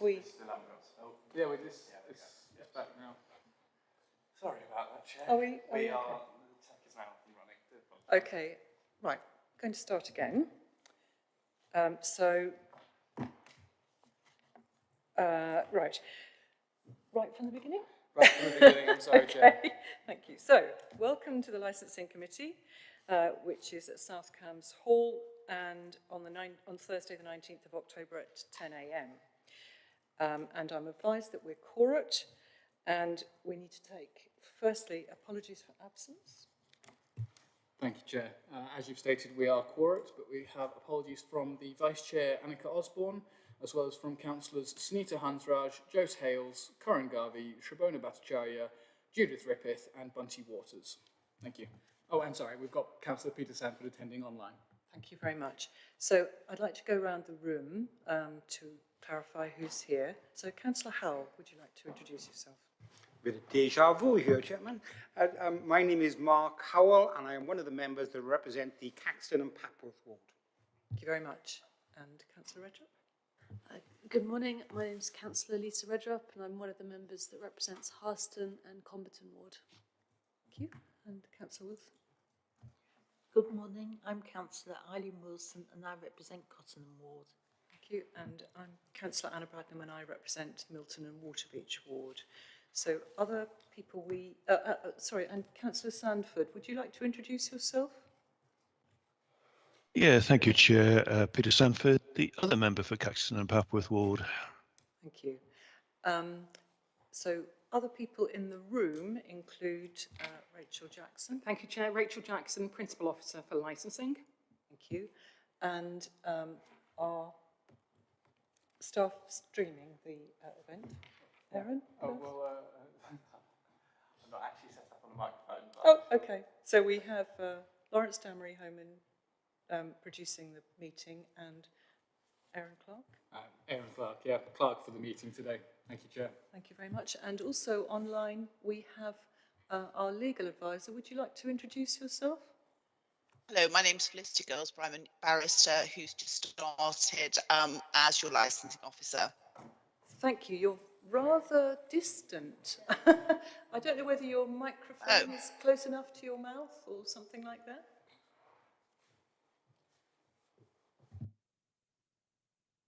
we... Yeah, we're just it's back now. Sorry about that, Chair. Are we The okay? tech is now up and running. Okay, right. Going to start again. Right from the beginning? Right from the beginning, I'm sorry, Chair. Okay, thank you. So, welcome to the Licensing Committee, which is at South Cambs Hall and on Thursday the 19th of October at 10 a.m. And I'm advised that we're quorate and we need to take, firstly, apologies for absence. Thank you, Chair. As you've stated, we are quorate, but we have apologies from the Vice Chair, Annika Osborne, as well as from Councillors Sunita Hansraj, Jose Hales, Corin Garvey, Shrabona Bhattacharya, Judith Rippeth and Bunty Waters. Thank you. Oh, and sorry, we've got Councillor Peter Sanford attending online. Thank you very much. So I'd like to go around the room to clarify who's here. So Councillor Howell, would you like to introduce yourself? With a déjà vu here, Chairman. My name is Mark Howell and I am one of the members that represent the Caxton and Papworth ward. Thank you very much. And Councillor Redrup? Good morning, my name is Councillor Lisa Redrup and I'm one of the members that represents Harston and Comberton ward. Thank you. And Councillor Wilson? Good morning, I'm Councillor Eileen Wilson and I represent Cottenham ward. Thank you. And I'm Councillor Anna Bradnam and I represent Milton and Waterbeach ward. So other people and Councillor Sandford, would you like to introduce yourself? Yeah, thank you, Chair. Peter Sanford, the other member for Caxton and Papworth ward. Thank you. So other people in the room include Rachel Jackson. Thank you, Chair. Rachel Jackson, Principal Officer for Licensing. Thank you. And our staff streaming the event. Aaron? Oh, well, I'm not actually set up on a microphone. But Oh, okay. So we have Lawrence Damery Homan producing the meeting and Aaron Clark. Aaron Clark, yeah, Clark for the meeting today. Thank you, Chair. Thank you very much. And also online we have our legal advisor. Would you like to introduce yourself? Hello, my name's Felicity Girlsborough. I'm a barrister who's just started as your licensing officer. Thank you. You're rather distant. I don't know whether your microphone is close enough to your mouth or something like that.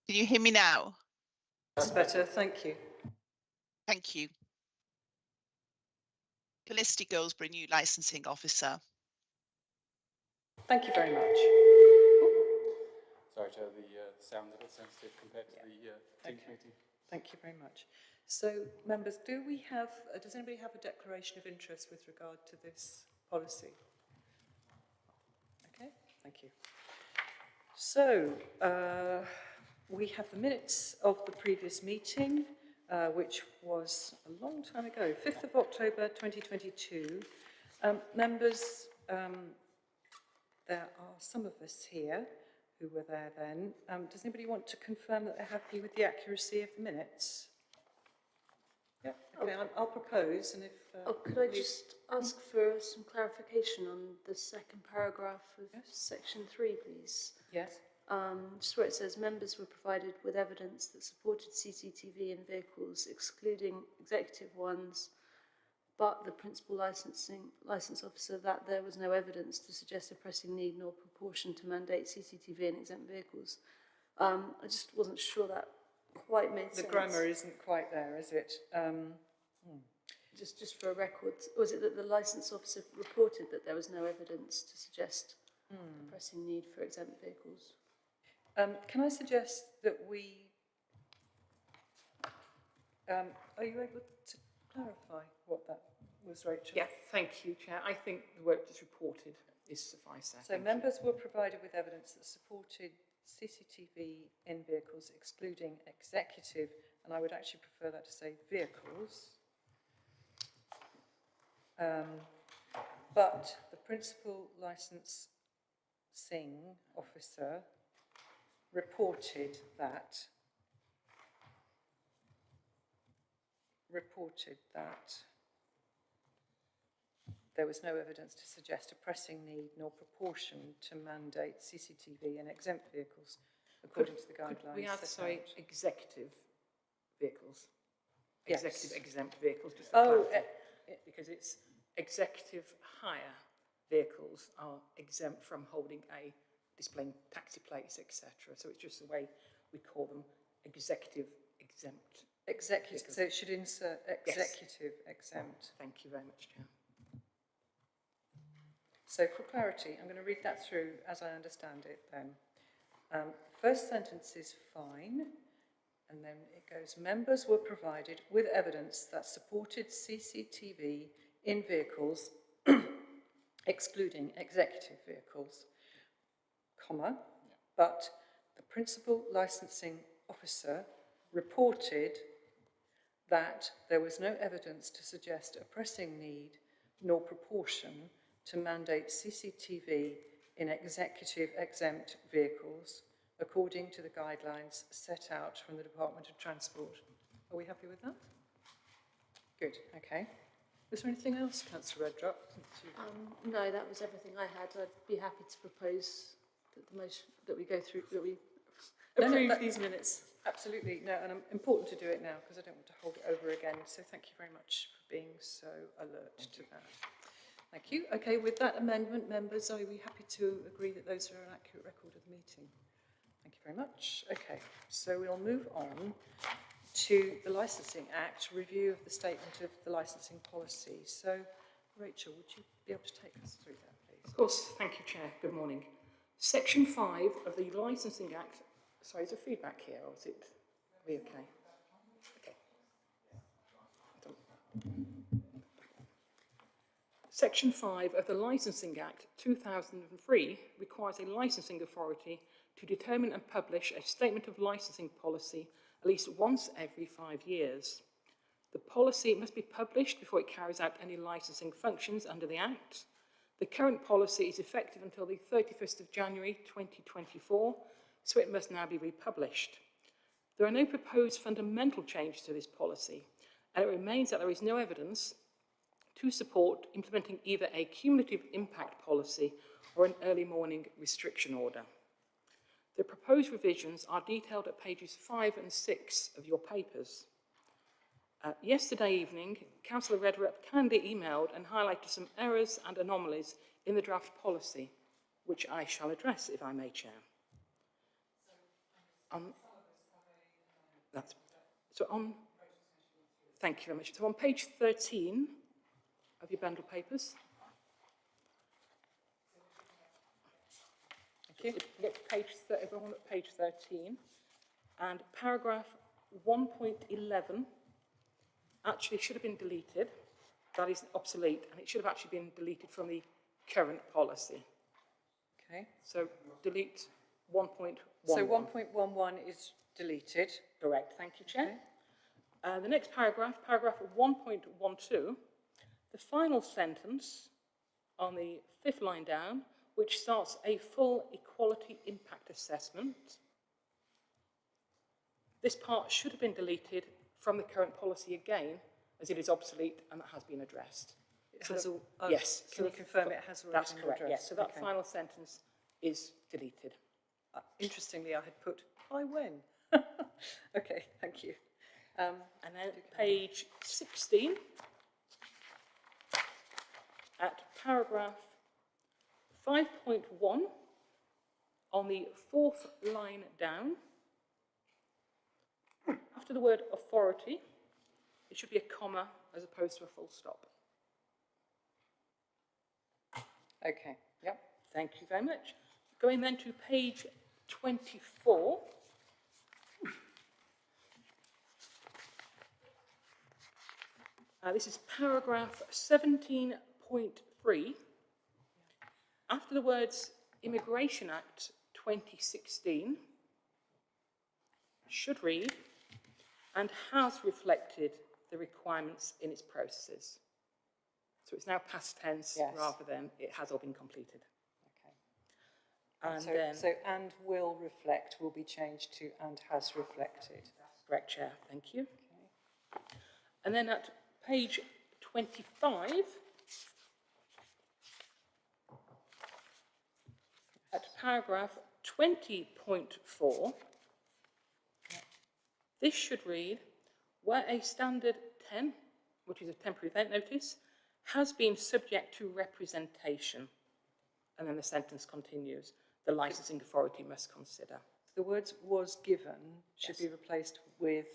Can you hear me now? That's better. Thank you. Thank you. Felicity Girlsborough, new licensing officer. Thank you very much. Sorry, Chair, the sound's a bit sensitive compared to the Teams meeting. Thank you very much. So, members, does anybody have a declaration of interest with regard to this policy? Okay, thank you. So, we have the minutes of the previous meeting, which was a long time ago, 5th of October 2022. Members, there are some of us here who were there then. Does anybody want to confirm that they're happy with the accuracy of the minutes? Yeah, okay, I'll propose, and if... could I just ask for some clarification on the second paragraph of section 3, please? Yes. Just where it says members were provided with evidence that supported CCTV in vehicles, excluding executive ones, but the principal license officer that there was no evidence to suggest a pressing need nor proportion to mandate CCTV in exempt vehicles. I just wasn't sure that quite made sense. The grammar isn't quite there, is it? Just for a record, was it that the licence officer reported that there was no evidence to suggest a pressing need for exempt vehicles? Can I suggest that we... are you able to clarify what that was, Rachel? Yeah, thank you, Chair. I think the word just reported is suffice there. So members were provided with evidence that supported CCTV in vehicles, excluding executive, and I would actually prefer that to say vehicles. But the principal licensing officer reported that there was no evidence to suggest a pressing need nor proportion to mandate CCTV in exempt vehicles according to the guidelines. Could we add, sorry, executive vehicles. Yes. Executive exempt vehicles, just for Oh, clarity. Because it's executive hire vehicles are exempt from holding a displaying taxi plates, etc. So it's just the way we call them, executive exempt. executive, so it should insert executive exempt. Thank you very much, Chair. So for clarity, I'm going to read that through as I understand it then. First sentence is fine, and then it goes, members were provided with evidence that supported CCTV in vehicles, excluding executive vehicles, comma, but the principal licensing officer reported that there was no evidence to suggest a pressing need nor proportion to mandate CCTV in executive exempt vehicles according to the guidelines set out from the Department of Transport. Are we happy with that? Good, okay. Was there anything else, Councillor Redrup? No, that was everything I had. I'd be happy to propose that we go through, that we approve these minutes. Absolutely, no, and important to do it now because I don't want to hold it over again. So thank you very much for being so alert to that. Thank you. Okay, with that amendment, members, are we happy to agree that those are an accurate record of the meeting? Thank you very much. Okay, so we'll move on to the Licensing Act, review of the statement of the licensing policy. So, Rachel, would you be able to take us through that, please? Of course, thank you, Chair. Good morning. Section 5 of the Licensing Act. Sorry, is there feedback here, or is it? Are we okay? Okay. Section 5 of the Licensing Act 2003 requires a licensing authority to determine and publish a statement of licensing policy at least once every 5 years. The policy must be published before it carries out any licensing functions under the Act. The current policy is effective until the 31st of January 2024, so it must now be republished. There are no proposed fundamental changes to this policy, and it remains that there is no evidence to support implementing either a cumulative impact policy or an early morning restriction order. The proposed revisions are detailed at pages 5 and 6 of your papers. Yesterday evening, Councillor Redrup kindly emailed and highlighted some errors and anomalies in the draft policy, which I shall address, if I may, Chair. Thank you very much. So on page 13 of your bundle papers, get to page 30, everyone at page 13, and paragraph 1.11 actually should have been deleted. That is obsolete, and it should have actually been deleted from the current policy. Okay. So delete 1.11. So 1.11 is deleted. Correct. Thank you, Chair. Okay. The next paragraph, paragraph 1.12, the final sentence on the 5th line down, which starts a full equality impact assessment. This part should have been deleted from the current policy again, as it is obsolete and that has been addressed. Yes. Can you confirm it has already That's been correct, addressed? yes. So that final sentence is deleted. Interestingly, I had put, by when? Okay, thank you. And then page 16, at paragraph 5.1, on the 4th line down, after the word authority, it should be a comma as opposed to a full stop. Okay, yep. Thank you very much. Going then to page 24. This is paragraph 17.3. After the words Immigration Act 2016, should read, and has reflected the requirements in its processes. So it's now past tense, yes, rather than it has all been completed. Okay. And so, then, and will reflect will be changed to and has reflected. That's correct, Chair. Thank you. Okay. And then at page 25, at paragraph 20.4, this should read, where a standard 10, which is a temporary event notice, has been subject to representation. And then the sentence continues, the licensing authority must consider. The words was given should be replaced with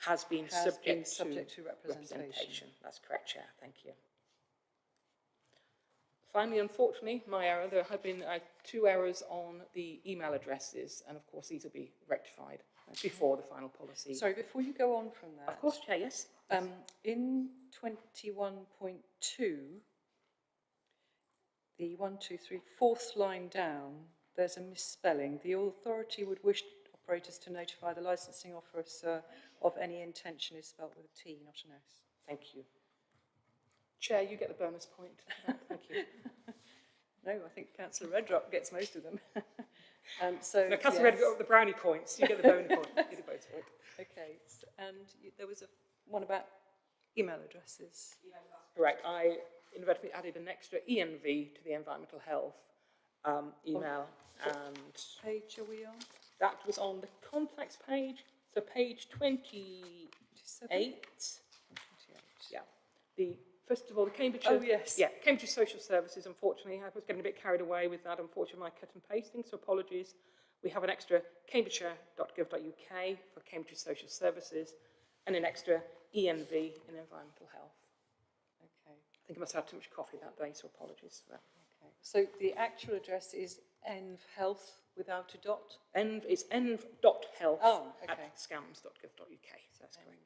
Has been subject to representation. That's correct, Chair. Thank you. Finally, unfortunately, my error, there have been 2 errors on the email addresses, and of course these will be rectified before the final policy. Sorry, before you go on from that. Of course, Chair, yes. In 21.2, the 4th line down, there's a misspelling. The authority would wish operators to notify the licensing officer of any intention is spelled with a T, not an S. Thank you. Chair, you get the bonus point. Thank you. No, I think Councillor Redrup gets most of them. No, Councillor Redrup got the brownie points. You get the bonus point. You get the bonus point. Okay, and there was one about email addresses. Correct. I inadvertently added an extra ENV to the environmental health email, and Page are we on? that was on the contacts page. So page 28. 28. Yeah. First of all, the Cambridgeshire... Oh, yes. Yeah, Cambridgeshire Social Services, unfortunately. I was getting a bit carried away with that, unfortunately, my cut and pasting, so apologies. We have an extra cambridgeshire.gov.uk for Cambridgeshire Social Services and an extra ENV in environmental health. Okay. I think I must have had too much coffee that day, so apologies for that. Okay. So the actual address is envhealth without a dot? It's env.health okay. at scams.gov.uk, so that's correct.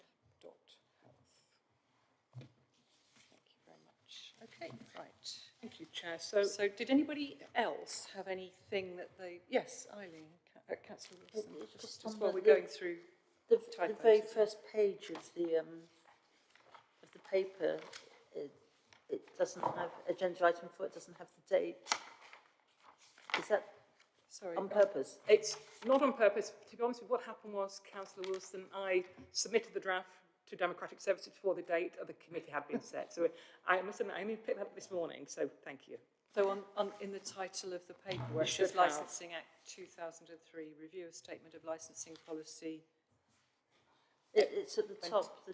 Okay, right. Thank you, Chair. So did anybody else have anything that they... Yes, Eileen, Councillor Wilson, just while we're going through the typos. very first page of the paper, it doesn't have agenda item 4, it doesn't have the date. Is that on purpose? It's not on purpose. To be honest with you, what happened was, Councillor Wilson, I submitted the draft to Democratic Services before the date of the committee had been set. So I must admit, I only picked that up this morning, so thank you. So in the title of the paper, where it should says Licensing Act 2003, Review of Statement of Licensing Policy. It's at the top, the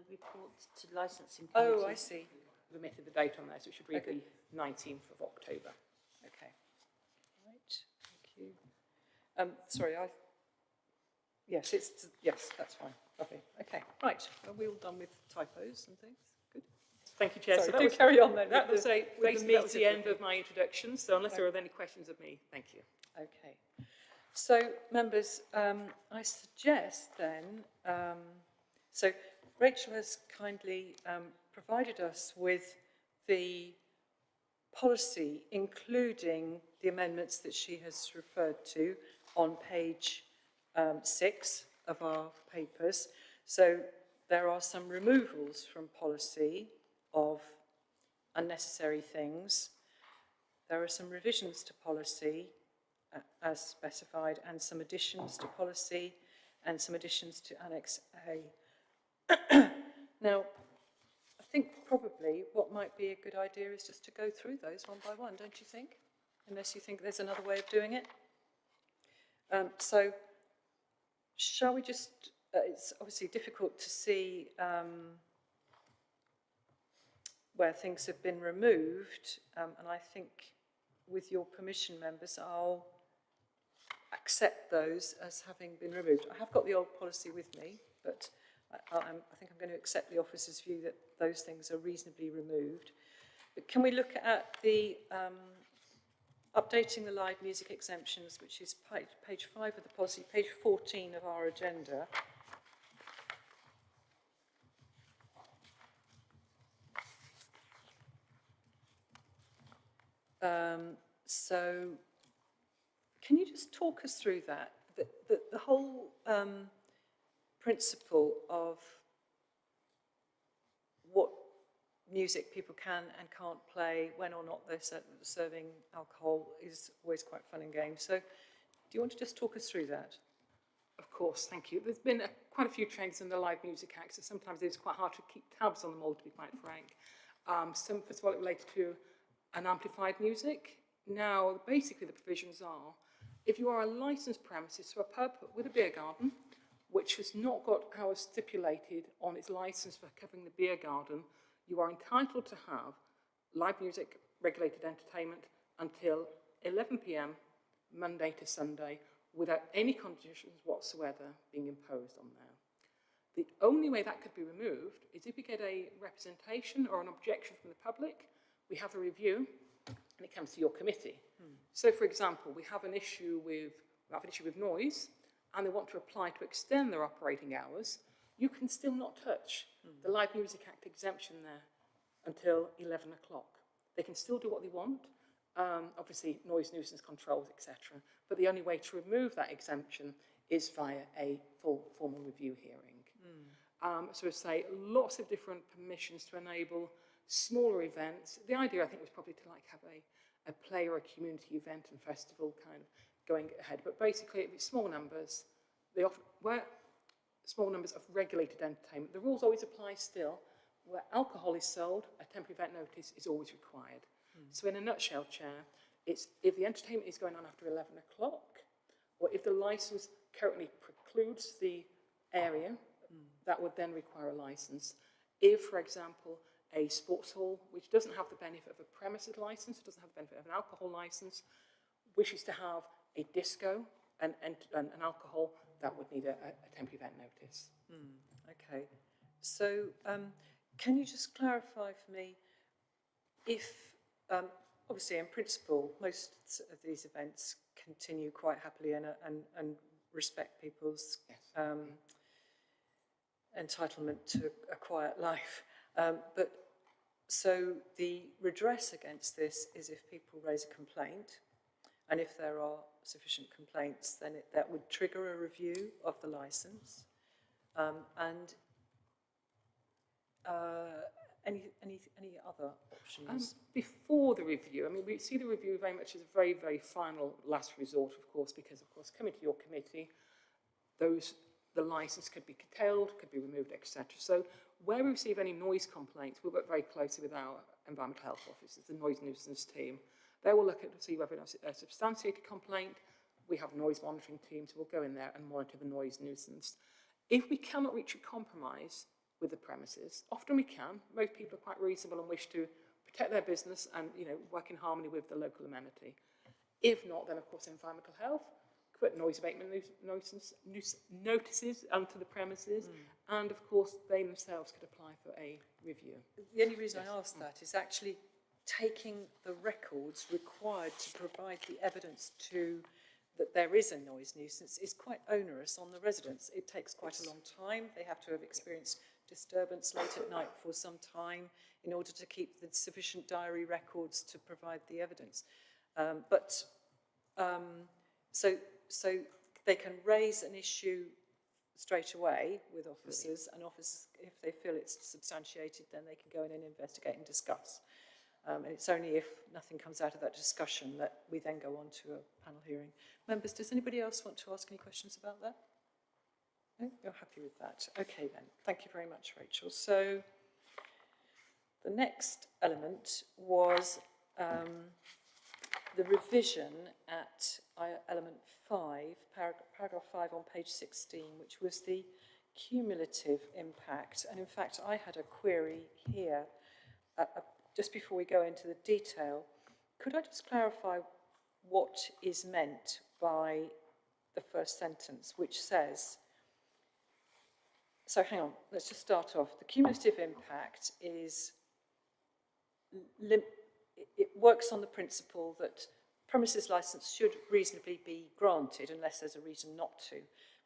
report to licensing committee. Oh, I see. I've omitted the date on there, so it should read the 19th of October. Okay. Right, thank you. Sorry, yes, that's fine. Lovely. Okay, right. Are we all done with typos and things? Good. Thank you, Chair. Sorry, so do carry on then. That was the end of of my introduction, so unless there are any questions of me, thank you. Okay. So, members, I suggest then, so Rachel has kindly provided us with the policy, including the amendments that she has referred to on page 6 of our papers. So there are some removals from policy of unnecessary things. There are some revisions to policy as specified, and some additions to policy, and some additions to Annex A. Now, I think probably what might be a good idea is just to go through those one by one, don't you think? Unless you think there's another way of doing it. So, shall we just, it's obviously difficult to see where things have been removed, and I think with your permission, members, I'll accept those as having been removed. I have got the old policy with me, but I think I'm going to accept the officer's view that those things are reasonably removed. But can we look at the updating the live music exemptions, which is page 5 of the policy, page 14 of our agenda. So can you just talk us through that? The whole principle of what music people can and can't play, when or not they're serving alcohol, is always quite fun and games. So do you want to just talk us through that? Of course, thank you. There's been quite a few changes in the Live Music Act, so sometimes it's quite hard to keep tabs on them all, to be quite frank. Some, first of all, it relates to unamplified music. Now, basically the provisions are, if you are a licensed premises, so a pub with a beer garden, which has not got hours stipulated on its licence for covering the beer garden, you are entitled to have live music, regulated entertainment until 11 p.m. Monday to Sunday without any conditions whatsoever being imposed on there. The only way that could be removed is if we get a representation or an objection from the public, we have a review, and it comes to your committee. So, for example, we have an issue with noise, and they want to apply to extend their operating hours. You can still not touch the Live Music Act exemption there until 11 o'clock. They can still do what they want, obviously noise nuisance controls, etc. But the only way to remove that exemption is via a full formal review hearing. So I say lots of different permissions to enable smaller events. The idea, I think, was probably to like have a play or a community event and festival kind of going ahead. But basically, if it's small numbers, they often, where small numbers of regulated entertainment, the rules always apply still. Where alcohol is sold, a temporary event notice is always required. So in a nutshell, Chair, it's if the entertainment is going on after 11 o'clock, or if the licence currently precludes the area, that would then require a licence. If, for example, a sports hall, which doesn't have the benefit of a premises licence, doesn't have the benefit of an alcohol licence, wishes to have a disco and alcohol, that would need a temporary event notice. Okay. So can you just clarify for me if, obviously in principle, most of these events continue quite happily and respect people's entitlement to a quiet life. But so the redress against this is if people raise a complaint, and if there are sufficient complaints, then that would trigger a review of the licence. Any other options? Before the review, I mean, we see the review very much as a very, very final last resort, of course, because, of course, coming to your committee, the licence could be curtailed, could be removed, etc. So where we receive any noise complaints, we work very closely with our environmental health officers, the noise nuisance team. They will look at to see whether it's a substantiated complaint. We have noise monitoring teams who will go in there and monitor the noise nuisance. If we cannot reach a compromise with the premises, often we can. Most people are quite reasonable and wish to protect their business and, you know, work in harmony with the local amenity. If not, then of course environmental health put noise abatement notices onto the premises, and of course they themselves could apply for a review. The only reason I ask that is actually taking the records required to provide the evidence that there is a noise nuisance is quite onerous on the residents. It takes quite a long time. They have to have experienced disturbance late at night for some time in order to keep the sufficient diary records to provide the evidence. So they can raise an issue straight away with officers, and officers, if they feel it's substantiated, then they can go in and investigate and discuss. And it's only if nothing comes out of that discussion that we then go on to a panel hearing. Members, does anybody else want to ask any questions about that? No? You're happy with that? Okay then, thank you very much, Rachel. So the next element was the revision at element 5, paragraph 5 on page 16, which was the cumulative impact. And in fact, I had a query here just before we go into the detail. Could I just clarify what is meant by the first sentence, which says, so hang on, let's just start off. The cumulative impact is, it works on the principle that premises licence should reasonably be granted unless there's a reason not to.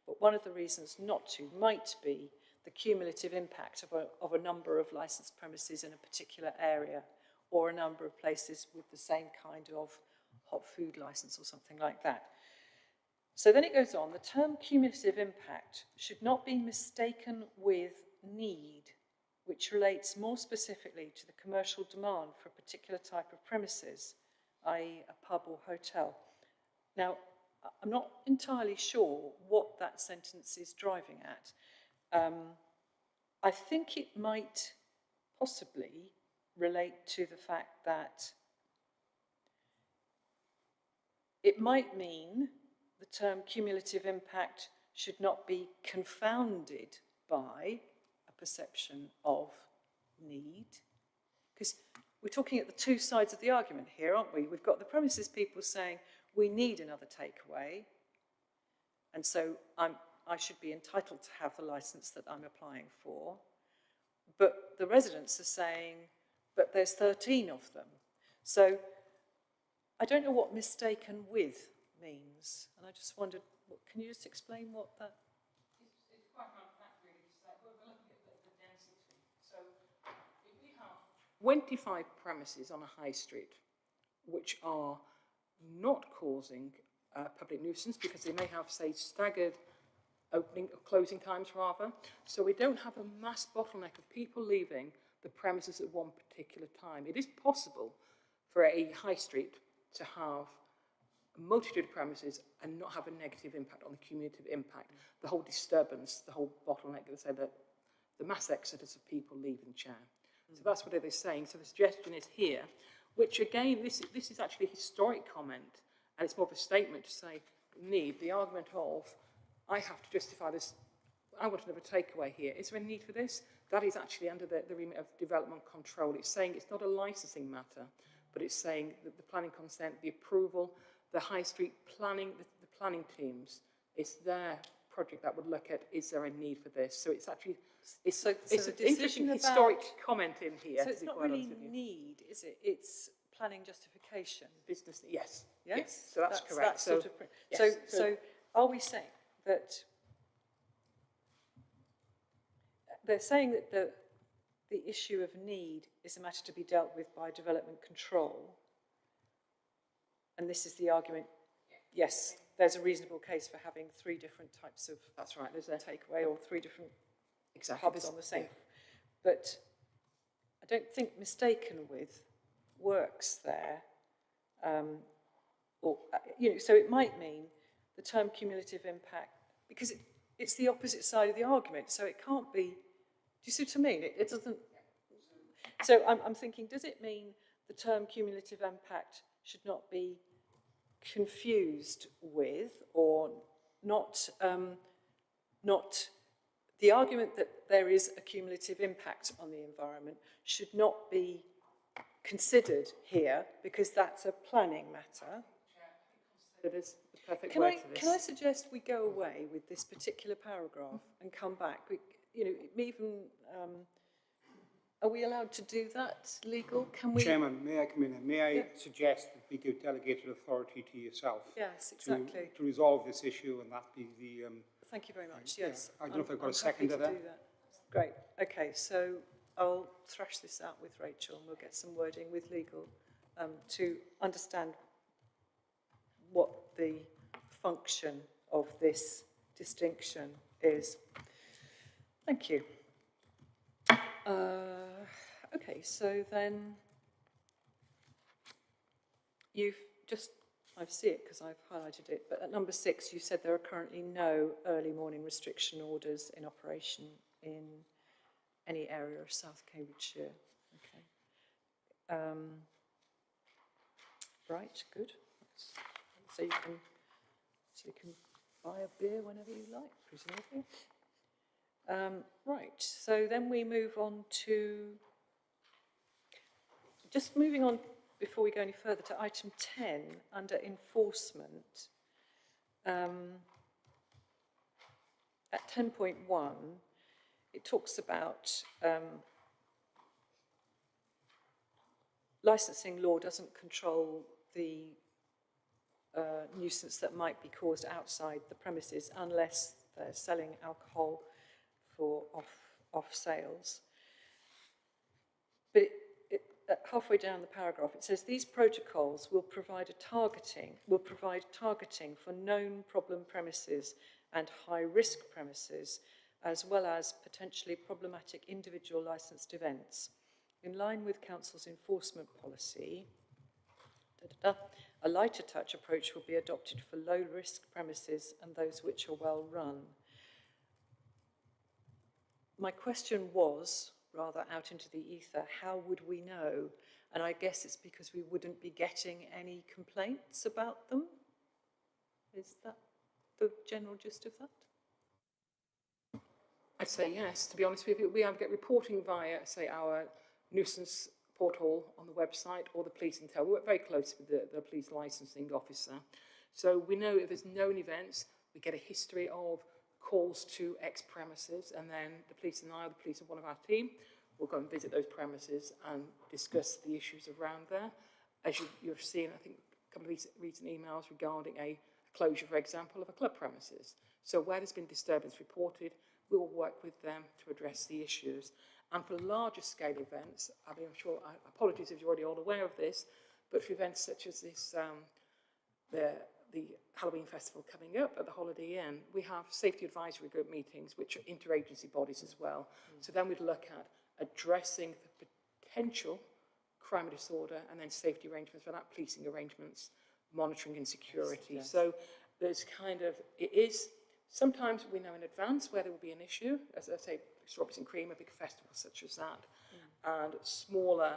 But one of the reasons not to might be the cumulative impact of a number of licensed premises in a particular area, or a number of places with the same kind of hot food licence or something like that. So then it goes on, the term cumulative impact should not be mistaken with need, which relates more specifically to the commercial demand for a particular type of premises, i.e. a pub or hotel. Now, I'm not entirely sure what that sentence is driving at. I think it might possibly relate to the fact that it might mean the term cumulative impact should not be confounded by a perception of need. Because we're talking at the two sides of the argument here, aren't we? We've got the premises people saying, we need another takeaway, and so I should be entitled to have the licence that I'm applying for. But the residents are saying, but there's 13 of them. So I don't know what mistaken with means. And I just wondered, can you just explain what that... It's quite hard fact really to say. We're looking at the density. So if we have 25 premises on a high street which are not causing public nuisance because they may have, say, staggered opening or closing times rather. So we don't have a mass bottleneck of people leaving the premises at one particular time. It is possible for a high street to have a multitude of premises and not have a negative impact on the cumulative impact. The whole disturbance, the whole bottleneck, they say that the mass exodus of people leaving Chair. So that's what they're saying. So the suggestion is here, which again, this is actually a historic comment, and it's more of a statement to say, need, the argument of, I have to justify this, I want another takeaway here. Is there a need for this? That is actually under the remit of development control. It's saying it's not a licensing matter, but it's saying that the planning consent, the approval, the high street planning, the planning teams, it's their project that would look at, is there a need for this? So it's actually, it's an interesting historic comment in here. So it's not really need, is it? It's planning justification. Business, yes. Yes? Yes, so that's correct. So are we saying that they're saying that the issue of need is a matter to be dealt with by development control, and this is the argument, yes, there's a reasonable case for having three different types of there's a takeaway or three different hubs on the same. But I don't think mistaken with works there. So it might mean the term cumulative impact, because it's the opposite side of the argument, so it can't be, do you see what I mean? It doesn't, so I'm thinking, does it mean the term cumulative impact should not be confused with, or not, the argument that there is a cumulative impact on the environment should not be considered here, because that's a planning matter. That is the perfect Can word for this. Can I suggest we go away with this particular paragraph and come back? Are we allowed to do that, legal? Can we? Chairman, may I come in? And may I suggest that we give delegated authority to yourself? Yes, exactly. To resolve this issue, and that be the... Thank you very much, yes. I don't know if I've got a second to that. Great, okay, so I'll thrash this out with Rachel and we'll get some wording with legal to understand what the function of this distinction is. Thank you. Okay, so then you've just, I see it because I've highlighted it, but at number 6 you said there are currently no early morning restriction orders in operation in any area of South Cambridgeshire. Okay. Right, good. So you can buy a beer whenever you like, presumably. Right, so then we move on to, just moving on before we go any further to item 10 under enforcement. At 10.1, it talks about licensing law doesn't control the nuisance that might be caused outside the premises unless they're selling alcohol for off sales. But halfway down the paragraph, it says these protocols will provide targeting for known problem premises and high-risk premises, as well as potentially problematic individual licensed events. In line with Council's enforcement policy, a lighter touch approach will be adopted for low-risk premises and those which are well run. My question was, rather out into the ether, how would we know? And I guess it's because we wouldn't be getting any complaints about them. Is that the general gist of that? I'd say yes, to be honest with you. We either get reporting via, say, our nuisance portal on the website or the police intel. We work very closely with the police licensing officer. So we know if there's known events, we get a history of calls to X premises, and then the police and I, or the police and one of our team, will go and visit those premises and discuss the issues around there. As you've seen, I think, a couple of recent emails regarding a closure, for example, of a club premises. So where there's been disturbance reported, we will work with them to address the issues. And for larger scale events, I mean, I'm sure, apologies if you're already all aware of this, but for events such as this, the Halloween festival coming up at the Holiday Inn, we have safety advisory group meetings, which are interagency bodies as well. So then we'd look at addressing the potential crime and disorder, and then safety arrangements for that, policing arrangements, monitoring and security. Yes. So there's kind of, it is, sometimes we know in advance where there will be an issue, as I say, Strawberries and Cream, a big festival such as that, and smaller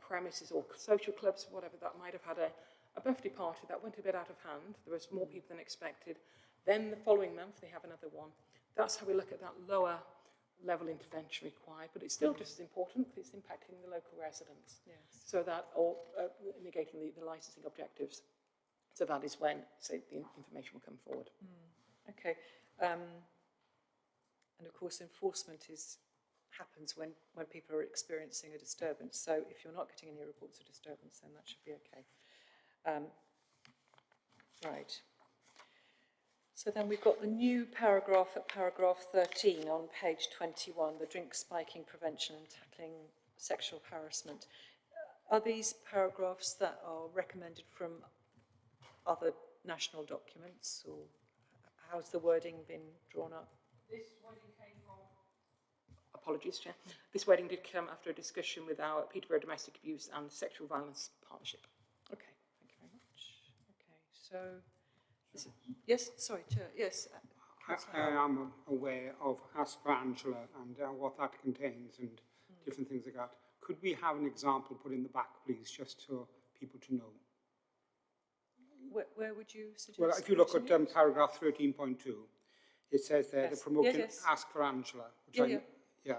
premises or social clubs, whatever, that might have had a birthday party that went a bit out of hand. There was more people than expected. Then the following month, they have another one. That's how we look at that lower level intervention required, but it's still just as important because it's impacting the local residents. Yes. So that, or negating the licensing objectives. So that is when, say, the information will come forward. Okay. And of course, enforcement happens when people are experiencing a disturbance. So if you're not getting any reports of disturbance, then that should be okay. Right. So then we've got the new paragraph at paragraph 13 on page 21, the drink spiking prevention and tackling sexual harassment. Are these paragraphs that are recommended from other national documents, or how's the wording been drawn up? This wording came from... Apologies, Chair. This wording did come after a discussion with our Peterborough Domestic Abuse and Sexual Violence Partnership. Okay, thank you very much. Okay, so... Yes, sorry, Chair, yes. I am aware of Ask for Angela and what that contains and different things like that. Could we have an example put in the back, please, just so people to know? Where would you suggest? Well, if you look at paragraph 13.2, it says there, the promotion Ask for Angela. Yeah.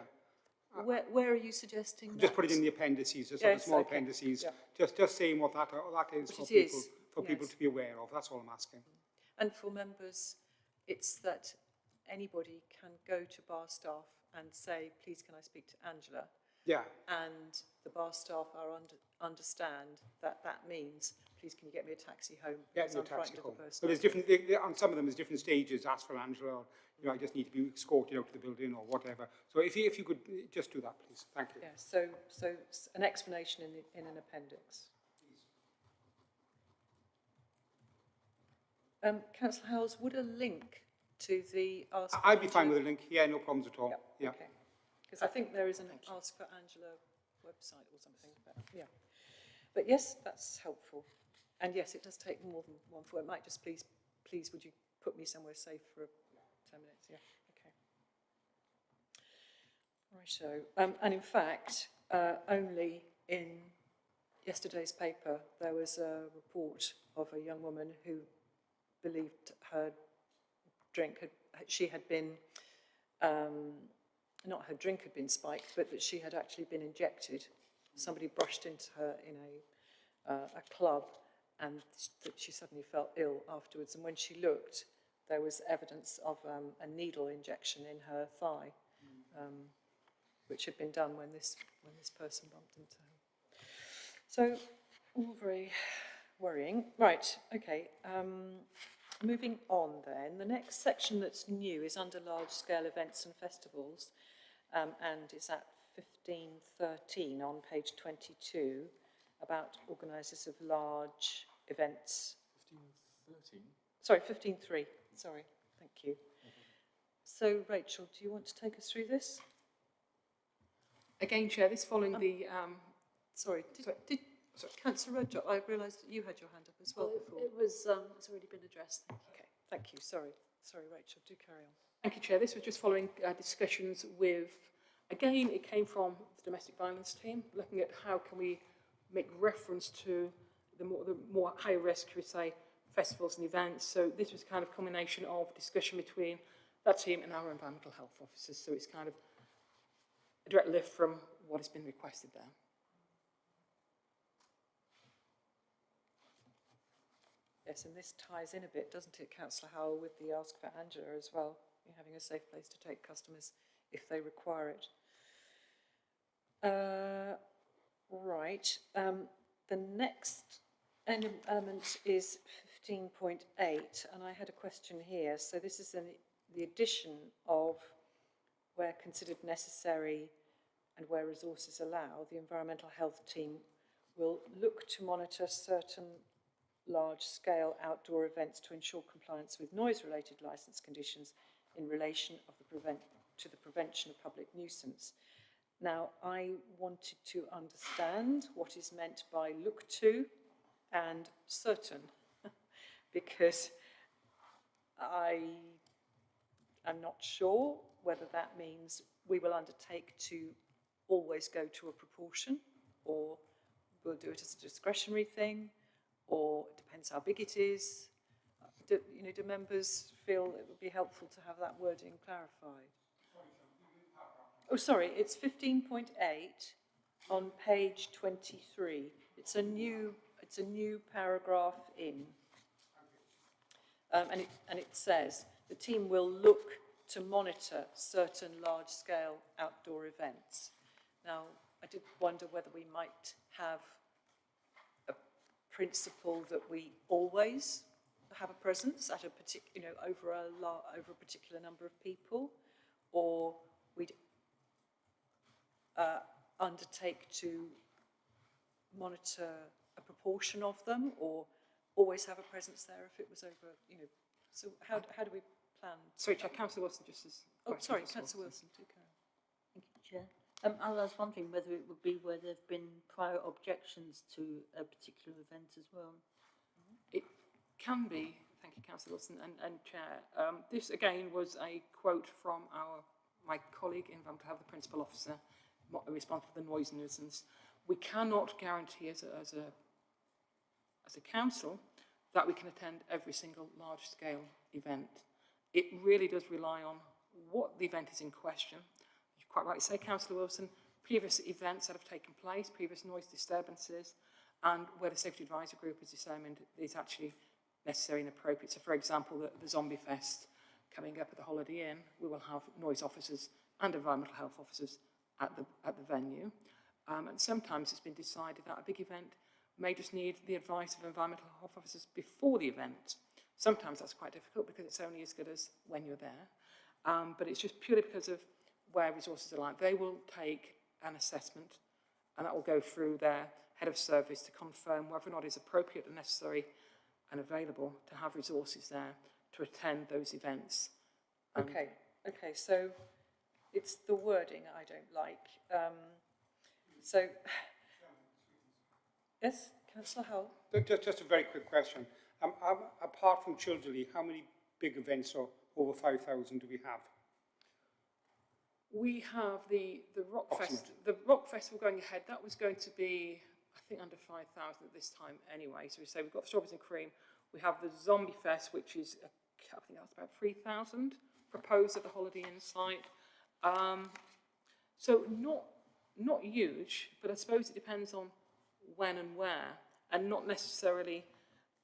Where are you suggesting just put it in the appendices, just the small appendices. Yeah. Just saying what that is for people to be aware of. That's all I'm asking. And for members, it's that anybody can go to bar staff and say, please can I speak to Angela? Yeah. And the bar staff are understand that means, please can you get me a taxi home? Get me a taxi home. So there's different, on some of them there's different stages, Ask for Angela, or I just need to be escorted out to the building or whatever. So if you could just do that, please. Thank you. Yeah, so an explanation in an appendix. Councillor Howells, would a link to the Ask for I'd be fine with a link. Yeah, no problems at all. Yep. Yeah. Okay. Because I think there is an Ask for Angela website or something. But yes, that's helpful. And yes, it does take more than one for it. Might just please, would you put me somewhere safe for 10 minutes? Yeah. Okay. Righto. And in fact, only in yesterday's paper there was a report of a young woman who believed her drink had been, not her drink had been spiked, but that she had actually been injected. Somebody brushed into her in a club, and that she suddenly felt ill afterwards. And when she looked, there was evidence of a needle injection in her thigh, which had been done when this person bumped into her. So, all very worrying. Right, okay. Moving on then, the next section that's new is under large-scale events and festivals, and is at 1513 on page 22, about organisers of large events. 1513? Sorry, 15.3. Sorry, thank you. So, Rachel, do you want to take us through this? Again, Chair, this following the... Sorry, did Councillor Rudge, I realised that you had your hand up as well before. It was, it's already been addressed. Thank you. Okay, thank you. Sorry, Rachel, do carry on. Thank you, Chair. This was just following discussions with, again, it came from the domestic violence team, looking at how can we make reference to the more high risk, we say, festivals and events. So this was kind of a combination of discussion between that team and our environmental health officers. So it's kind of a direct lift from what has been requested there. Yes, and this ties in a bit, doesn't it, Councillor Howell, with the ask for Angela as well, having a safe place to take customers if they require it. Right. The next element is 15.8, and I had a question here. So this is the addition of where considered necessary and where resources allow, the environmental health team will look to monitor certain large-scale outdoor events to ensure compliance with noise-related licence conditions in relation to the prevention of public nuisance. Now, I wanted to understand what is meant by look to and certain, because I am not sure whether that means we will undertake to always go to a proportion, or we'll do it as a discretionary thing, or it depends how big it is. Do members feel it would be helpful to have that wording clarified? Oh, sorry, it's 15.8 on page 23. It's a new paragraph in, and it says the team will look to monitor certain large-scale outdoor events. Now, I did wonder whether we might have a principle that we always have a presence at a particular, over a particular number of people, or we'd undertake to monitor a proportion of them, or always have a presence there if it was over, So how do we plan? Sorry, Chair, Councillor Wilson just as... Oh, sorry, Councillor Wilson, do go. Thank you, Chair. I was wondering whether it would be where there have been prior objections to a particular event as well. It can be, thank you, Councillor Wilson and Chair. This, again, was a quote from my colleague, environmental health, the principal officer, responsible for the noise nuisance. We cannot guarantee as a council that we can attend every single large-scale event. It really does rely on what the event is in question. You quite rightly say, Councillor Wilson, previous events that have taken place, previous noise disturbances, and where the Safety Advisory Group has determined is actually necessary and appropriate. So, for example, the Zombie Fest coming up at the Holiday Inn, we will have noise officers and environmental health officers at the venue. And sometimes it's been decided that a big event may just need the advice of environmental health officers before the event. Sometimes that's quite difficult because it's only as good as when you're there. But it's just purely because of where resources are like. They will take an assessment, and that will go through their head of service to confirm whether or not it's appropriate and necessary and available to have resources there to attend those events. Okay, so it's the wording I don't like. Yes, Councillor Howell? Just a very quick question. Apart from Childerley, how many big events or over 5,000 do we have? We have the Rock Festival going ahead. That was going to be, I think, under 5,000 at this time anyway. So we say we've got Strawberries and Cream. We have the Zombie Fest, which is, I think that's about 3,000 proposed at the Holiday Inn site. So not huge, but I suppose it depends on when and where, and not necessarily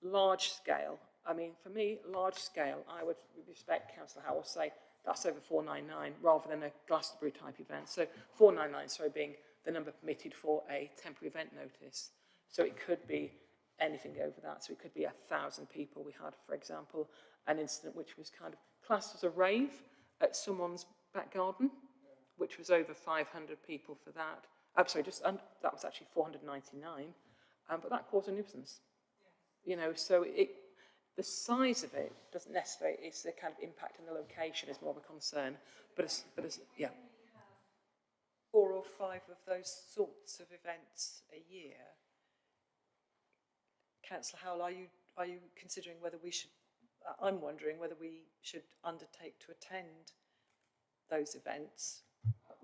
large scale. I mean, for me, large scale, I would, with respect, Councillor Howell, say that's over 499 rather than a Glastonbury type event. So 499, sorry, being the number permitted for a temporary event notice. So it could be anything over that. So it could be 1,000 people. We had, for example, an incident which was kind of classed as a rave at someone's back garden, which was over 500 people for that. I'm sorry, that was actually 499, but that caused a nuisance. So the size of it doesn't necessarily, it's the kind of impact on the location is more of a concern. But yeah. 4 or 5 of those sorts of events a year. Councillor Howell, are you considering whether we should? I'm wondering whether we should undertake to attend those events.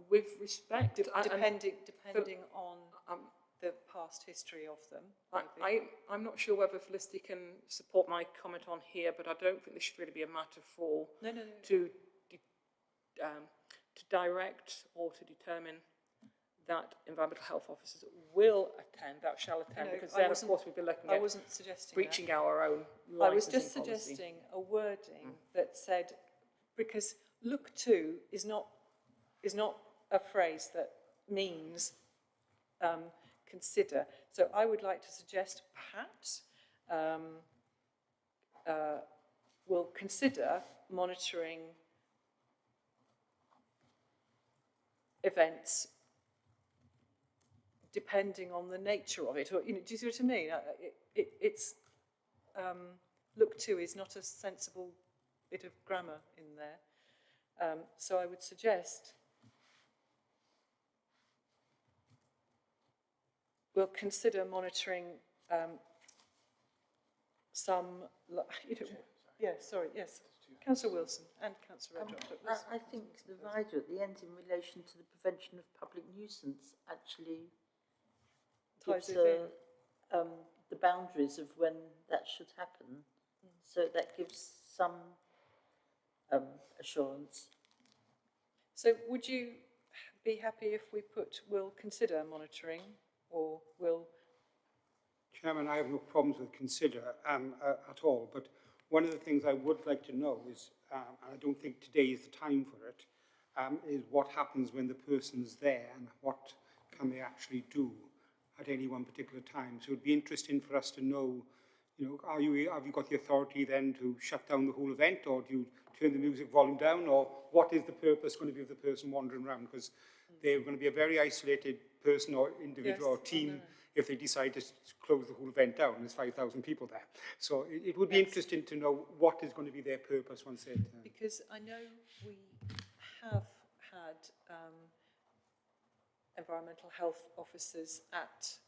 With respect, depending on the past history of them. I'm not sure whether Felicity can support my comment on here, but I don't think this should really be a matter for to to direct or to determine that environmental health officers will attend, that shall attend, No, because I then, of wasn't- course, we'd be looking I at wasn't suggesting breaching that. our own I was licensing just policy. suggesting a wording that said, because look to is not a phrase that means consider. So I would like to suggest perhaps we'll consider monitoring events depending on the nature of it, or, you know, do you see what I mean? It's look to is not a sensible bit of grammar in there. So I would suggest we'll consider monitoring some, you know, yes, Councillor Wilson and Councillor Redrock. I think the rider at the end in relation to the prevention of public nuisance actually Ties gives it in. the boundaries of when that should happen. So that gives some assurance. So would you be happy if we put will consider monitoring, or will? Chairman, I have no problems with consider at all, but one of the things I would like to know is, and I don't think today is the time for it, is what happens when the person's there and what can they actually do at any one particular time. So it would be interesting for us to know, you know, have you got the authority then to shut down the whole event, or do you turn the music volume down, or what is the purpose going to be of the person wandering around? Because they're going to be a very isolated person or individual or team if they decide to close the whole event down. There's 5,000 people there. So it would be interesting to know what is going to be their purpose once it... Because I know we have had environmental health officers at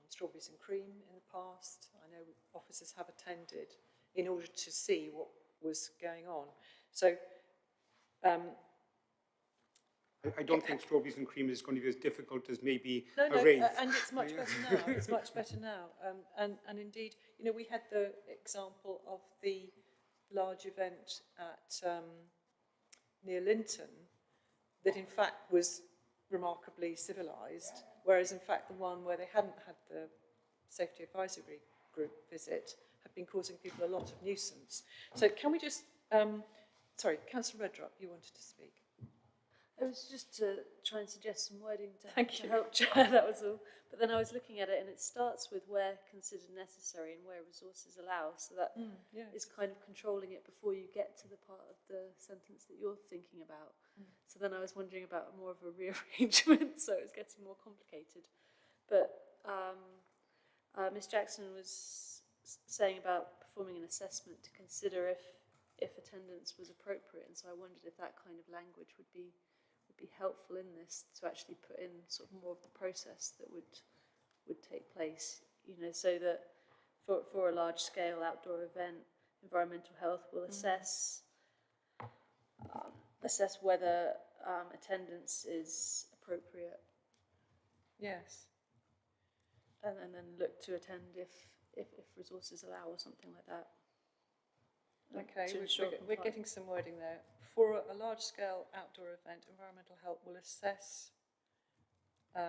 Strawberries and Cream in the past. I know officers have attended in order to see what was going on. So I don't think Strawberries and Cream is going to be as difficult as maybe no, a rave. and it's much better now. It's much better now. And indeed, you know, we had the example of the large event at near Linton that in fact was remarkably civilised, whereas in fact the one where they hadn't had the safety advisory group visit had been causing people a lot of nuisance. So can we just, sorry, Councillor Redrock, you wanted to speak. It was just to try and suggest some wording to Thank help Chair, that was all. But then I was looking at it and it starts with where considered necessary and where resources allow, so that is kind of controlling it before you get to the part of the sentence that you're thinking about. So then I was wondering about more of a rearrangement, so it was getting more complicated. But Ms Jackson was saying about performing an assessment to consider if attendance was appropriate, and so I wondered if that kind of language would be helpful in this, to actually put in sort of more of the process that would take place, you know, so that for a large scale outdoor event, environmental health will assess whether attendance is appropriate. Yes. And then look to attend if resources allow, or something like that. Okay, we're getting some wording there. For a large-scale outdoor event, environmental health will assess the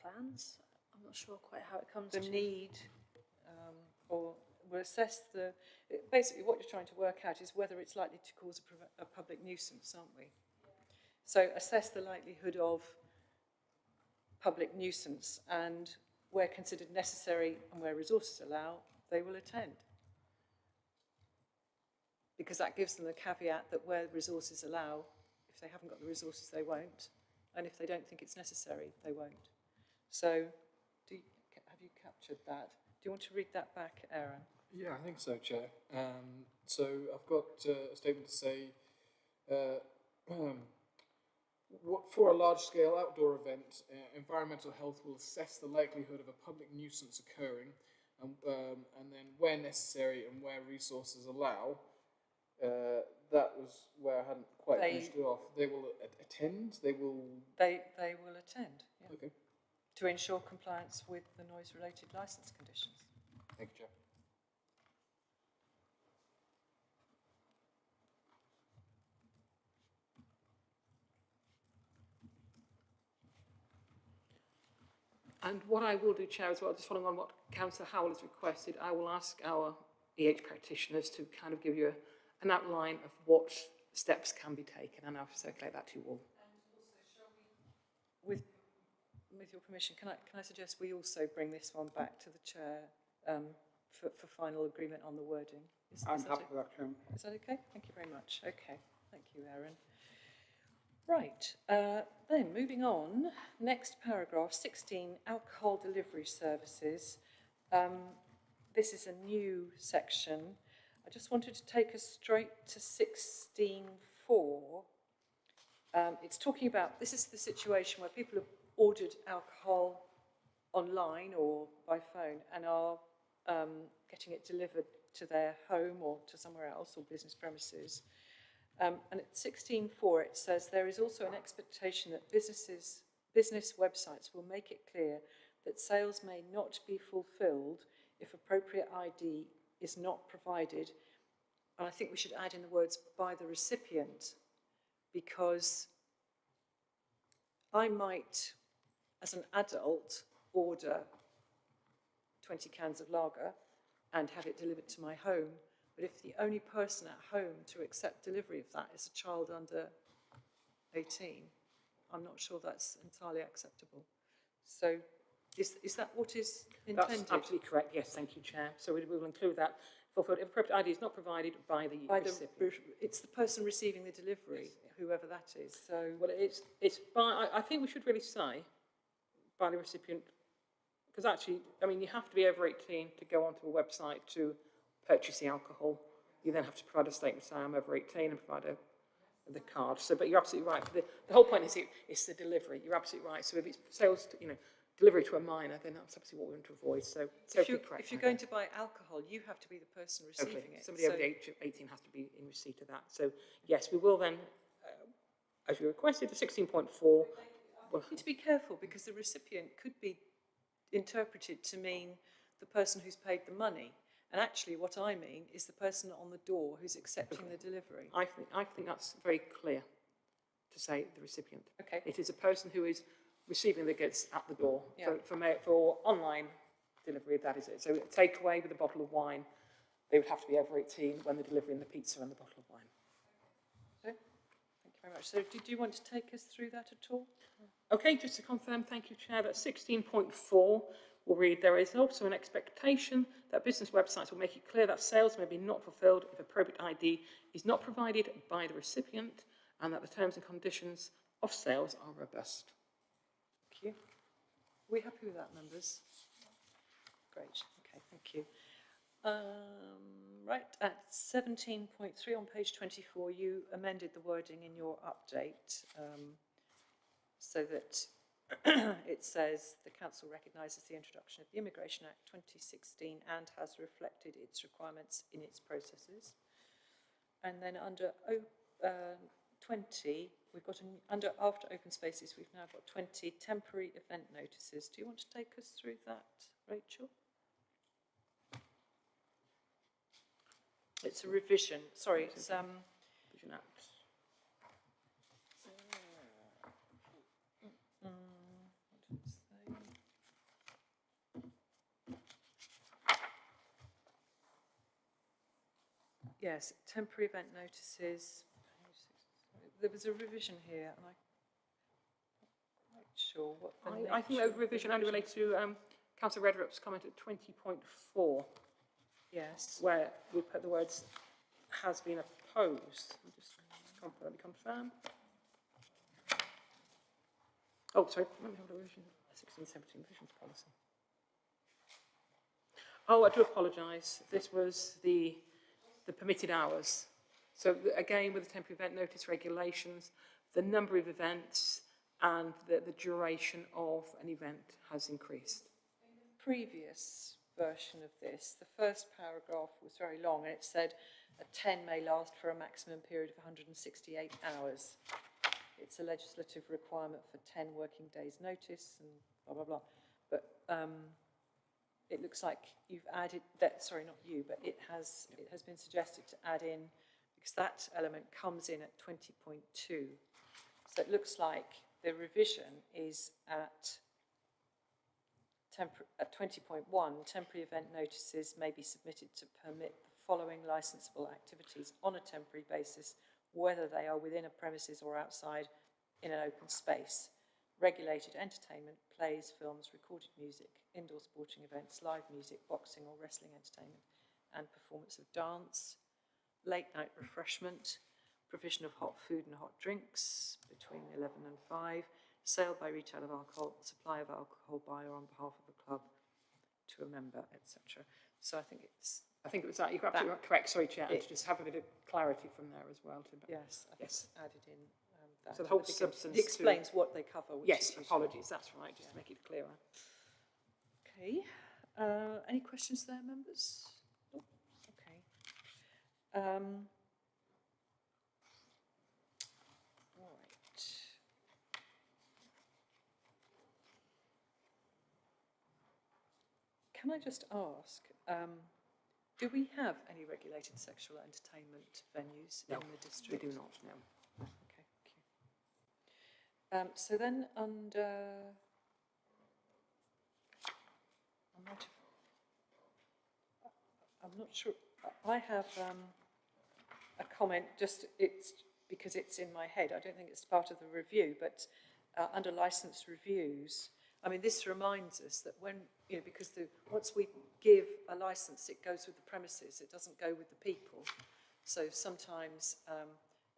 plans. I'm not sure quite how it comes the to need, or will assess the. Basically, what you're trying to work out is whether it's likely to cause a public nuisance, aren't we? So assess the likelihood of public nuisance, and where considered necessary and where resources allow, they will attend. Because that gives them the caveat that where resources allow, if they haven't got the resources, they won't. And if they don't think it's necessary, they won't. So have you captured that? Do you want to read that back, Aaron? Yeah, I think so, Chair. So I've got a statement to say, for a large-scale outdoor event, environmental health will assess the likelihood of a public nuisance occurring, and then where necessary and where resources allow. That was where I hadn't quite finished it off. They will attend. They will. They will attend. Yeah. Okay. to ensure compliance with the noise-related licence conditions. Thank you, Chair. And what I will do, Chair, as well, just following on what Councillor Howell has requested, I will ask our EH practitioners to kind of give you an outline of what steps can be taken, and I'll circulate that to you all. And also, shall we, with your permission, can I suggest we also bring this one back to the Chair for final agreement on the wording? I'm happy with that, Chairman. Is that okay? Thank you very much. Okay, thank you, Aaron. Right, then moving on, next paragraph, 16, alcohol delivery services. This is a new section. I just wanted to take us straight to 16.4. It's talking about, this is the situation where people have ordered alcohol online or by phone and are getting it delivered to their home or to somewhere else or business premises. And at 16.4 it says there is also an expectation that business websites will make it clear that sales may not be fulfilled if appropriate ID is not provided. And I think we should add in the words by the recipient, because I might, as an adult, order 20 cans of lager and have it delivered to my home. But if the only person at home to accept delivery of that is a child under 18, I'm not sure that's entirely acceptable. So is that what is intended? That's absolutely correct, yes, thank you, Chair. So we will include that. If appropriate ID is not provided by the recipient. It's the person receiving the delivery, whoever that is. So, well, it's by, I think we should really say by the recipient, because actually, I mean, you have to be over 18 to go onto a website to purchase the alcohol. You then have to provide a statement saying I'm over 18 and provide the card. So, but you're absolutely right. The whole point is it's the delivery. You're absolutely right. So if it's sales, delivery to a minor, then that's absolutely what we want to avoid. So if you're going to buy alcohol, you have to be the person receiving it. Somebody over the age of 18 has to be in receipt of that. So yes, we will then, as you requested, the 16.4. We need to be careful because the recipient could be interpreted to mean the person who's paid the money. And actually what I mean is the person on the door who's accepting the delivery. I think that's very clear to say the recipient. Okay. It is a person who is receiving the goods at the door. Yeah. For online delivery, that is it. So takeaway with a bottle of wine, they would have to be over 18 when they're delivering the pizza and the bottle of wine. Okay. Thank you very much. So did you want to take us through that at all? Okay, just to confirm, thank you, Chair, that 16.4 will read, there is also an expectation that business websites will make it clear that sales may be not fulfilled if appropriate ID is not provided by the recipient and that the terms and conditions of sales are robust. Thank you. Are we happy with that, members? Great. Okay, thank you. Right, at 17.3 on page 24, you amended the wording in your update so that it says the Council recognises the introduction of the Immigration Act 2016 and has reflected its requirements in its processes. And then under 20, we've got after open spaces, we've now got 20 temporary event notices. Do you want to take us through that, Rachel? It's a revision. Sorry, it's Revision Act. Yes, temporary event notices. There was a revision here, and I'm not quite sure what the I think the revision only relates to Councillor Redrup's comment at 20.4. Yes. Where we put the words has been opposed. Let me confirm. Oh, sorry, let me have a revision. 1617 revisions policy. Oh, I do apologise. This was the permitted hours. So again, with the temporary event notice regulations, the number of events and the duration of an event has increased. In the previous version of this, the first paragraph was very long and it said a 10 may last for a maximum period of 168 hours. It's a legislative requirement for 10 working days notice, and blah, blah, blah. But it looks like you've added that, sorry, not you, but it has been suggested to add in, because that element comes in at 20.2. So it looks like the revision is at 20.1, temporary event notices may be submitted to permit the following licensable activities on a temporary basis, whether they are within a premises or outside in an open space. Regulated entertainment, plays, films, recorded music, indoor sporting events, live music, boxing or wrestling entertainment, and performance of dance, late night refreshment, provision of hot food and hot drinks between 11 and 5, sale by retail of alcohol, supply of alcohol by or on behalf of a club to a member, etc. So I think it's... I think it was that. You're absolutely correct. Sorry, Chair. And to just have a bit of clarity from there as well. Yes, I think it's added in that. So the whole substance... It explains what they cover. Which yes, is apologies. That's right. Just to make it clearer. Okay. Any questions there, members? Oh, okay. Right. Can I just ask, do we have any regulated sexual entertainment venues in the district? We do not, no. Okay, thank you. So then under... I'm not sure. I have a comment, just it's because it's in my head. I don't think it's part of the review, but under licence reviews, I mean, this reminds us that when, because once we give a licence, it goes with the premises, it doesn't go with the people. So sometimes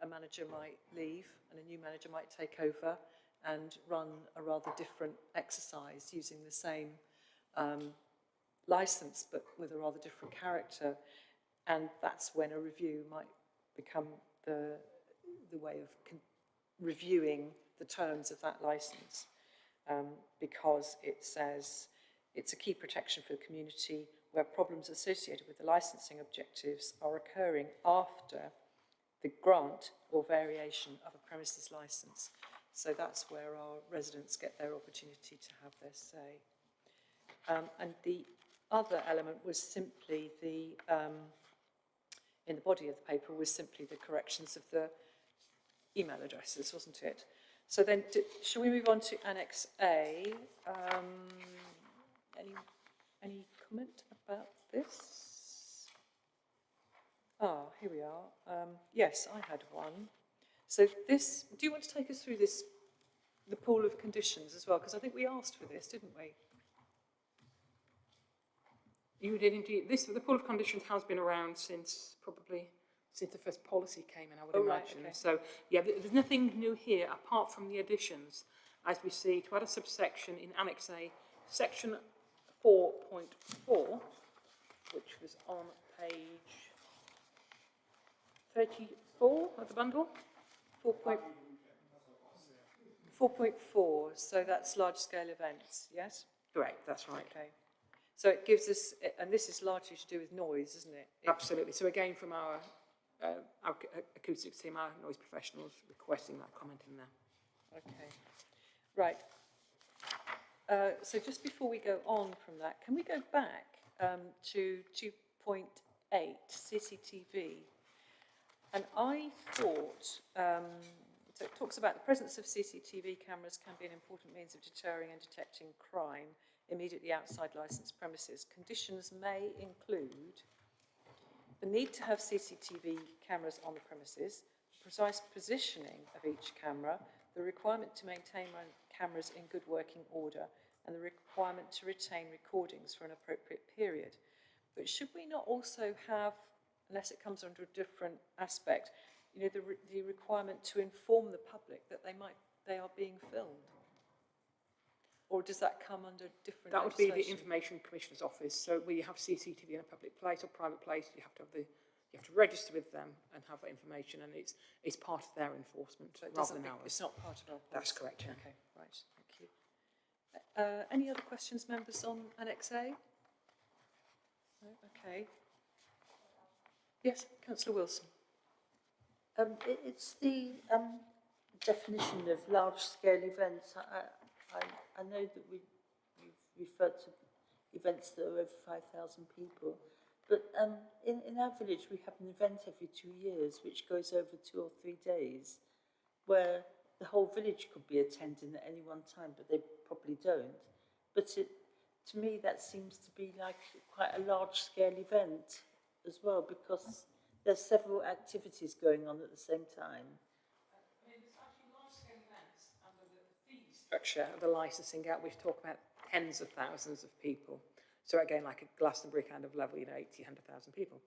a manager might leave and a new manager might take over and run a rather different exercise using the same licence but with a rather different character, and that's when a review might become the way of reviewing the terms of that licence, because it says it's a key protection for the community where problems associated with the licensing objectives are occurring after the grant or variation of a premises licence. So that's where our residents get their opportunity to have their say. And the other element was simply the, in the body of the paper, was simply the corrections of the email addresses, wasn't it? So then, shall we move on to Annex A? Any comment about this? Ah, here we are. Yes, I had one. So this, do you want to take us through this, the pool of conditions as well? Because I think we asked for this, didn't we? You did indeed. The pool of conditions has been around since the first policy came in, I would imagine. Right, okay. So, yeah, there's nothing new here apart from the additions, as we see, to add a subsection in Annex A, Section 4.4, which was on page 34 of the bundle. 4.4, so that's large-scale events, yes? Correct, that's right. Okay. So it gives us, and this is largely to do with noise, isn't it? Absolutely. So again, from our acoustics team, our noise professionals requesting that comment in there. Okay. Right. So just before we go on from that, can we go back to 2.8, CCTV? And I thought, so it talks about the presence of CCTV cameras can be an important means of deterring and detecting crime immediately outside licensed premises. Conditions may include the need to have CCTV cameras on the premises, the precise positioning of each camera, the requirement to maintain cameras in good working order, and the requirement to retain recordings for an appropriate period. But should we not also have, unless it comes under a different aspect, the requirement to inform the public that they are being filmed? Or does that come under different That would be the legislation? Information Commissioner's Office. So where you have CCTV in a public place or private place, you have to register with them and have that information, and it's part of their enforcement rather than ours. It's not part of our policy. That's correct. Yeah. Okay, right. Thank you. Any other questions, members, on Annex A? No? Okay. Yes, Councillor Wilson. It's the definition of large-scale events. I know that referred to events that are over 5,000 people. But in our village, we have an event every 2 years, which goes over 2 or 3 days, where the whole village could be attending at any one time, but they probably don't. But to me, that seems to be like quite a large-scale event as well, because there's several activities going on at the same time. It's actually large-scale events under the fee structure of the licensing act. We've talked about tens of thousands of people. So again, like a Glastonbury kind of level, 80, 100,000 people.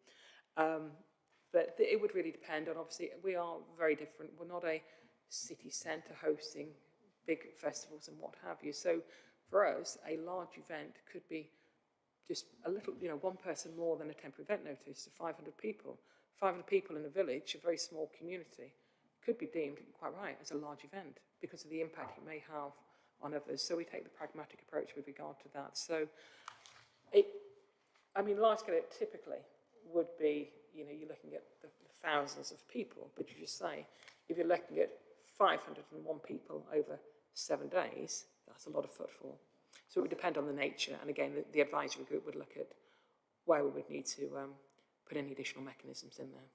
But it would really depend on, obviously, we are very different. We're not a city centre hosting big festivals and what have you. So for us, a large event could be just a little, one person more than a temporary event notice to 500 people. 500 people in a village, a very small community, could be deemed, quite right, as a large event because of the impact it may have on others. So we take the pragmatic approach with regard to that. So large scale typically would be, you're looking at the thousands of people, but you just say, if you're looking at 501 people over 7 days, that's a lot of footfall. So it would depend on the nature, and again, the advisory group would look at where we would need to put any additional mechanisms in there.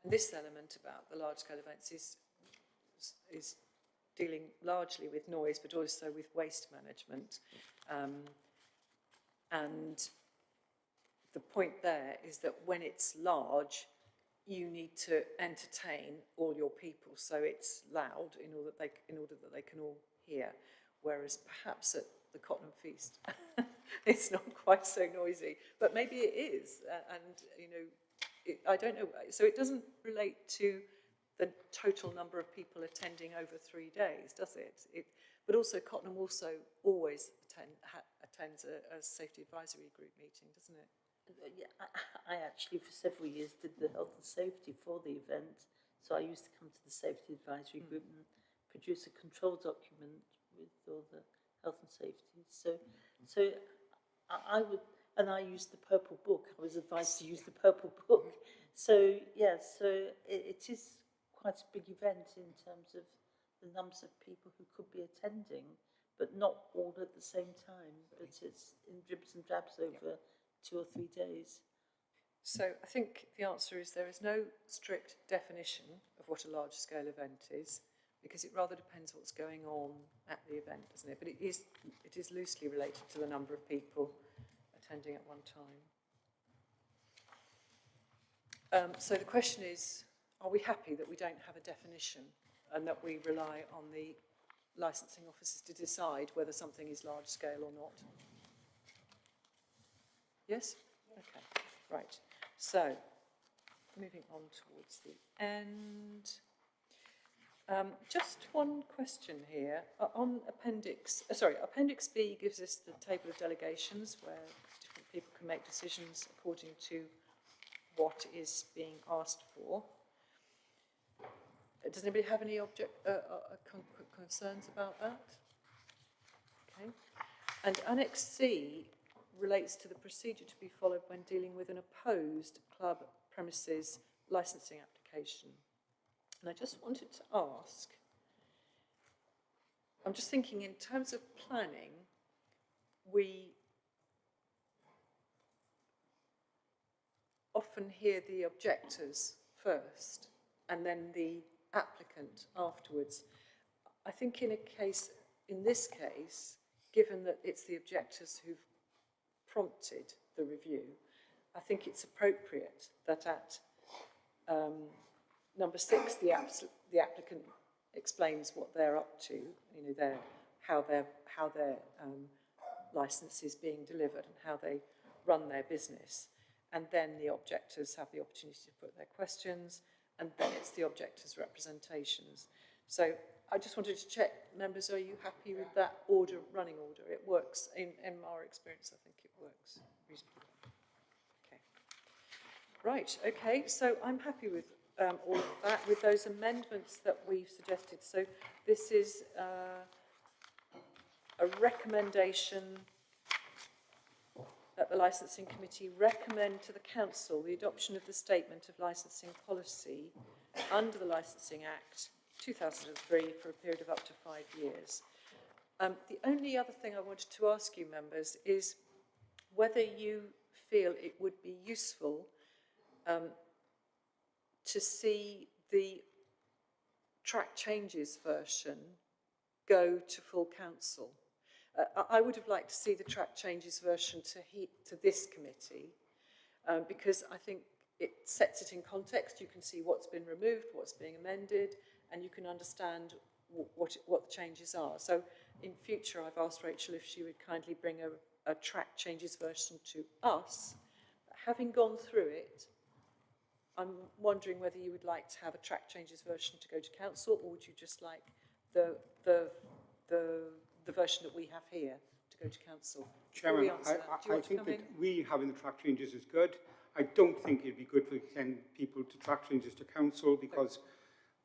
And this element about the large-scale events is dealing largely with noise, but also with waste management. And the point there is that when it's large, you need to entertain all your people, so it's loud in order that they can all hear. Whereas perhaps at the Cottenham Feast, it's not quite so noisy, but maybe it is. I don't know. So it doesn't relate to the total number of people attending over 3 days, does it? But also Cottenham also always attends a safety advisory group meeting, doesn't it? Yeah, I actually for several years did the health and safety for the event. So I used to come to the safety advisory group and produce a control document with all the health and safety. So I would, and I used the purple book. I was advised to use the purple book. So yes, it is quite a big event in terms of the numbers of people who could be attending, but not all at the same time. But it's in dribs and drabs over 2 or 3 days. So I think the answer is there is no strict definition of what a large-scale event is, because it rather depends what's going on at the event, doesn't it? But it is loosely related to the number of people attending at one time. So the question is, are we happy that we don't have a definition and that we rely on the licensing officers to decide whether something is large-scale or not? Yes? Okay, right. So, moving on towards the end. Just one question here. On Appendix B gives us the table of delegations where different people can make decisions according to what is being asked for. Does anybody have any concerns about that? Okay. And Annex C relates to the procedure to be followed when dealing with an opposed club premises licensing application. And I just wanted to ask, I'm just thinking in terms of planning, we often hear the objectors first and then the applicant afterwards. I think in this case, given that it's the objectors who've prompted the review, I think it's appropriate that at number 6, the applicant explains what they're up to, how their licence is being delivered and how they run their business, and then the objectors have the opportunity to put their questions, and then it's the objectors' representations. So I just wanted to check, members, are you happy with that running order? It works, in our experience, I think it works reasonably well. Okay. Right, okay, so I'm happy with all of that, with those amendments that we've suggested. So this is a recommendation that the Licensing Committee recommend to the Council the adoption of the Statement of Licensing Policy under the Licensing Act 2003 for a period of up to 5 years. The only other thing I wanted to ask you, members, is whether you feel it would be useful to see the track changes version go to full council. I would have liked to see the track changes version to this committee, because I think it sets it in context. You can see what's been removed, what's being amended, and you can understand what the changes are. So in future, I've asked Rachel if she would kindly bring a track changes version to us. Having gone through it, I'm wondering whether you would like to have a track changes version to go to council, or would you just like the version that we have here to go to council? Chairman, I think that we having the track changes is good. I don't think it'd be good to send people to track changes to council, because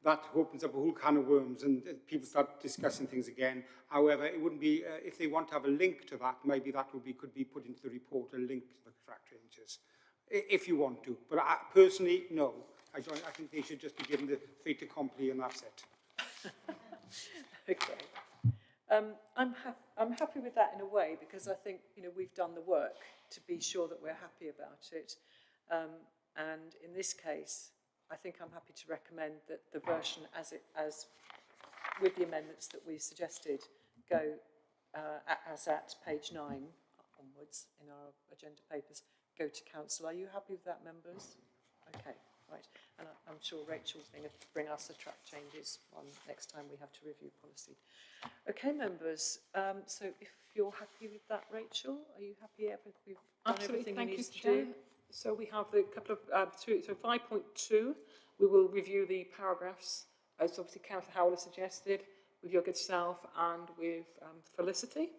that opens up a whole can of worms and people start discussing things again. However, it wouldn't be, if they want to have a link to that, maybe that could be put into the report, a link to the track changes, if you want to. But personally, no. I think they should just be given the fait accompli and that's it. Okay. I'm happy with that in a way, because I think, you know, we've done the work to be sure that we're happy about it. And in this case, I think I'm happy to recommend that the version as with the amendments that we suggested go as at page 9 onwards in our agenda papers, go to council. Are you happy with that, members? Okay, right. And I'm sure Rachel's going to bring us the track changes on next time we have to review policy. Okay, members, so if you're happy with that, Rachel, are you happy we've done everything you need to do? So we have the couple of, so 5.2, we will review the paragraphs, as obviously Councillor Howell has suggested, with your good self and with Felicity.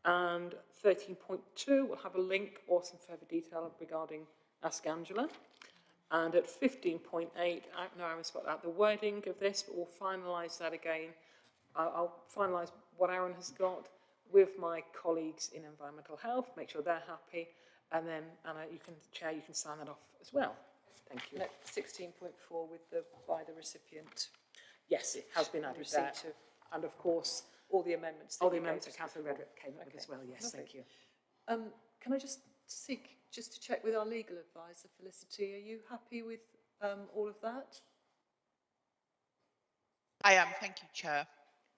And 13.2, we'll have a link or some further detail regarding Ask Angela. And at 15.8, I know Aaron's got that, the wording of this, but we'll finalise that again. I'll finalise what Aaron has got with my colleagues in environmental health, make sure they're happy, and then Anna, Chair, you can sign that off as well. Thank you. 16.4 with by the recipient. Yes, it has been added there. And of course, all the amendments. All the amendments that Councillor Redrick came up with as well. Yes, lovely. Thank you. Can I just to check with our legal advisor, Felicity, are you happy with all of that? I am, thank you, Chair.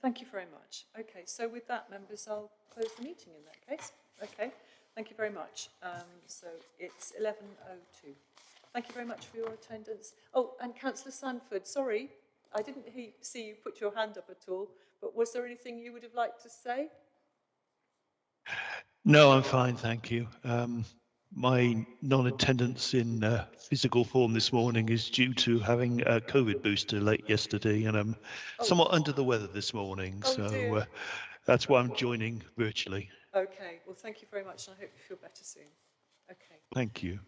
Thank you very much. Okay, so with that, members, I'll close the meeting in that case. Okay, thank you very much. So it's 11:02. Thank you very much for your attendance. Oh, and Councillor Sanford, sorry, I didn't see you put your hand up at all, but was there anything you would have liked to say? No, I'm fine, thank you. My non-attendance in physical form this morning is due to having a COVID booster late yesterday, and I'm somewhat under the weather this morning, so that's why I'm joining virtually. Okay, well, thank you very much, and I hope you feel better soon. Okay. Thank you.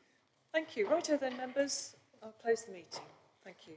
Thank you. Righto then, members, I'll close the meeting. Thank you.